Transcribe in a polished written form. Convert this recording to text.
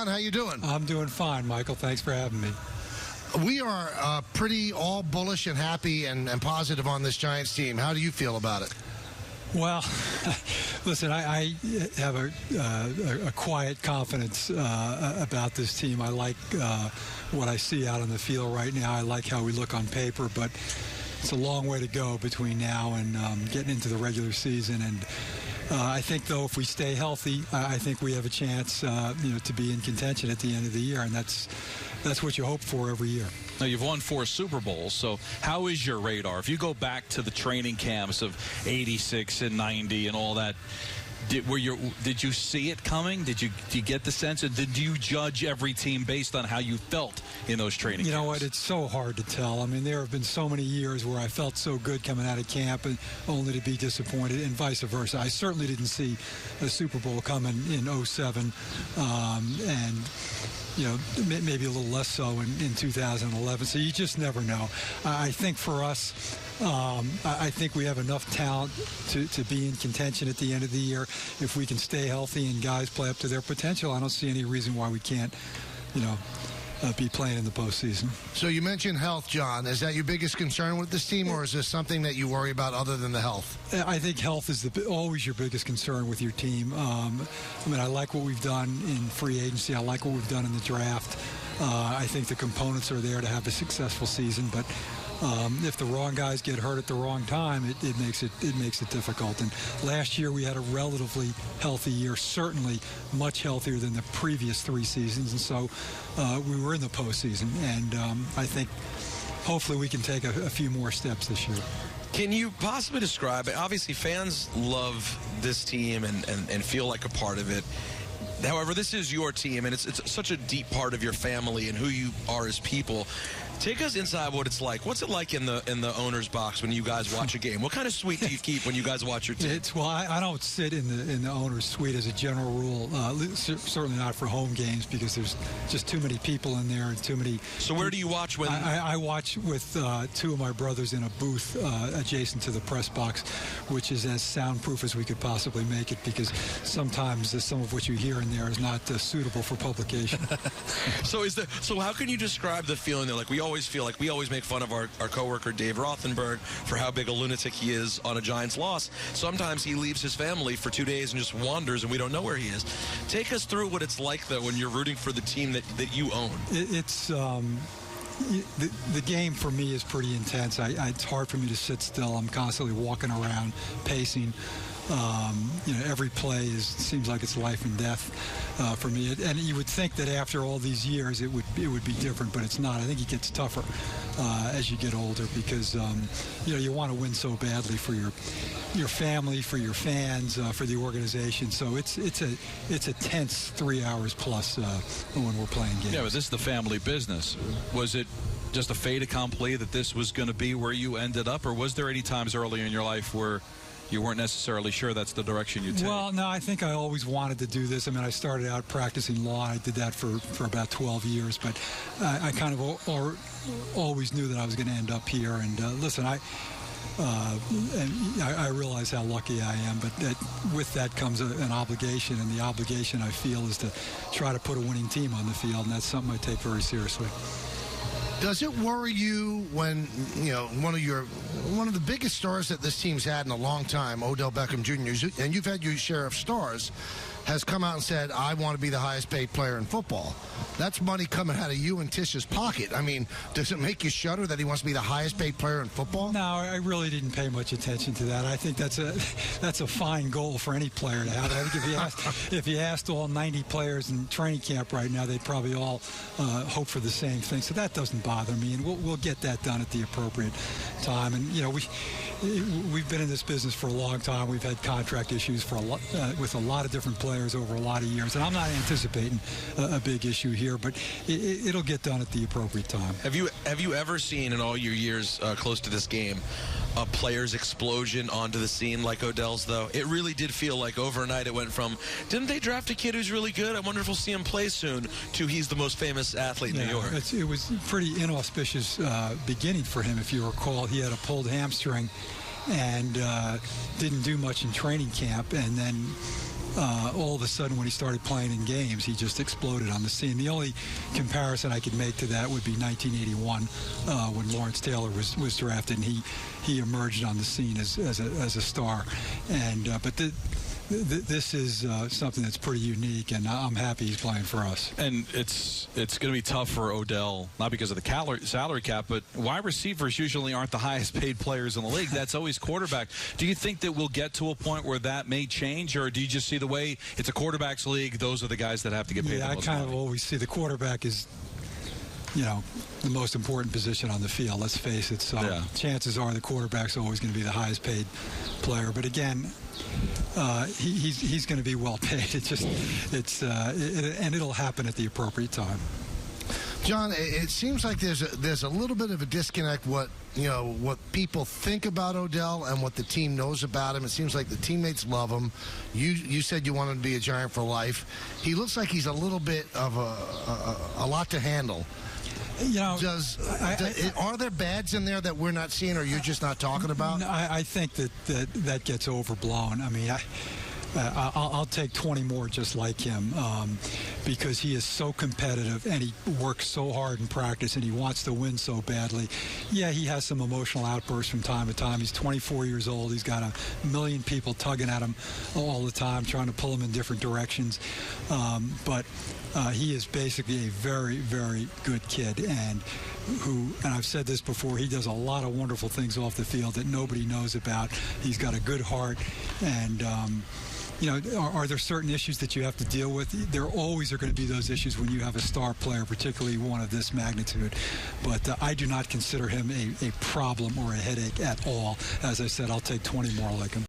How you doing? I'm doing fine, Michael. Thanks for having me. We are pretty all bullish and happy and positive on this Giants team. How do you feel about it? Well, listen, I have a quiet confidence about this team. I like what I see out on the field right now. I like how we look on paper, but it's a long way to go between now and getting into the regular season. And I think, though, if we stay healthy, I think we have a chance, to be in contention at the end of the year, and that's what you hope for every year. Now, you've won 4 Super Bowls, so how is your radar? If you go back to the training camps of 86 and 90 and all that, did you see it coming? Did you get the sense? Or did you judge every team based on how you felt in those training camps? You know what? It's so hard to tell. I mean, there have been so many years where I felt so good coming out of camp and only to be disappointed, and vice versa. I certainly didn't see a Super Bowl coming in 07, and maybe a little less so in 2011. So you just never know. I think for us, I think we have enough talent to be in contention at the end of the year. If we can stay healthy and guys play up to their potential, I don't see any reason why we can't, be playing in the postseason. So you mentioned health, John. Is that your biggest concern with this team, or is this something that you worry about other than the health? I think health is always your biggest concern with your team. I like what we've done in free agency. I like what we've done in the draft. I think the components are there to have a successful season, but if the wrong guys get hurt at the wrong time, it makes it difficult. And last year we had a relatively healthy year, certainly much healthier than the previous 3 seasons, and so we were in the postseason. And I think hopefully we can take a few more steps this year. Can you possibly describe it? Obviously, fans love this team and feel like a part of it. However, this is your team, and it's such a deep part of your family and who you are as people. Take us inside what it's like. What's it like in the owner's box when you guys watch a game? What kind of suite do you keep when you guys watch your team? I don't sit in the owner's suite as a general rule. Certainly not for home games, because there's just too many people in there and too many. So where do you watch when? I watch with 2 of my brothers in a booth adjacent to the press box, which is as soundproof as we could possibly make it, because sometimes some of what you hear in there is not suitable for publication. So how can you describe the feeling that, like, we always make fun of our coworker Dave Rothenberg for how big a lunatic he is on a Giants loss. Sometimes he leaves his family for 2 days and just wanders, and we don't know where he is. Take us through what it's like, though, when you're rooting for the team that you own. The game for me is pretty intense. It's hard for me to sit still. I'm constantly walking around, pacing. Every play seems like it's life and death for me. And you would think that after all these years it would be different, but it's not. I think it gets tougher as you get older, because you want to win so badly for your family, for your fans, for the organization. So it's a tense 3 hours plus when we're playing games. Yeah, but this is the family business. Was it just a fait accompli that this was going to be where you ended up, or was there any times early in your life where you weren't necessarily sure that's the direction you'd take? Well, no, I think I always wanted to do this. I started out practicing law. I did that for about 12 years, but I kind of always knew that I was going to end up here. And listen, I realize how lucky I am, but with that comes an obligation, and the obligation I feel is to try to put a winning team on the field, and that's something I take very seriously. Does it worry you when, one of the biggest stars that this team's had in a long time, Odell Beckham Jr., and you've had your share of stars, has come out and said, I want to be the highest paid player in football? That's money coming out of you and Tish's pocket. Does it make you shudder that he wants to be the highest paid player in football? No, I really didn't pay much attention to that. I think that's a fine goal for any player to have. I think if you asked all 90 players in training camp right now, they'd probably all hope for the same thing. So that doesn't bother me, and we'll get that done at the appropriate time. And we've been in this business for a long time. We've had contract issues with a lot of different players over a lot of years, and I'm not anticipating a big issue here, but it'll get done at the appropriate time. Have you ever seen in all your years close to this game a player's explosion onto the scene like Odell's, though? It really did feel like overnight it went from, didn't they draft a kid who's really good? I wonder if we'll see him play soon, to he's the most famous athlete in New York. It was pretty inauspicious beginning for him. If you recall, he had a pulled hamstring and didn't do much in training camp, and then all of a sudden, when he started playing in games, he just exploded on the scene. The only comparison I could make to that would be 1981 when Lawrence Taylor was drafted, and he emerged on the scene as a star. And but this is something that's pretty unique, and I'm happy he's playing for us. And it's going to be tough for Odell, not because of the salary cap, but wide receivers usually aren't the highest paid players in the league. That's always quarterback. Do you think that we'll get to a point where that may change, or do you just see the way it's a quarterback's league, those are the guys that have to get paid the most money? I kind of always see the quarterback as, the most important position on the field, let's face it. So chances are the quarterback's always going to be the highest paid player. But again, he's going to be well paid. And it'll happen at the appropriate time. John, it seems like there's a little bit of a disconnect what people think about Odell and what the team knows about him. It seems like the teammates love him. You said you want him to be a Giant for life. He looks like he's a little bit of a lot to handle. Are there bads in there that we're not seeing, or you're just not talking about? I think that gets overblown. I mean, I'll take 20 more just like him because he is so competitive and he works so hard in practice and he wants to win so badly. Yeah, he has some emotional outbursts from time to time. He's 24 years old. He's got a million people tugging at him all the time, trying to pull him in different directions. But he is basically a very, very good kid, and I've said this before, he does a lot of wonderful things off the field that nobody knows about. He's got a good heart, and are there certain issues that you have to deal with? There always are going to be those issues when you have a star player, particularly one of this magnitude. But I do not consider him a problem or a headache at all. As I said, I'll take 20 more like him.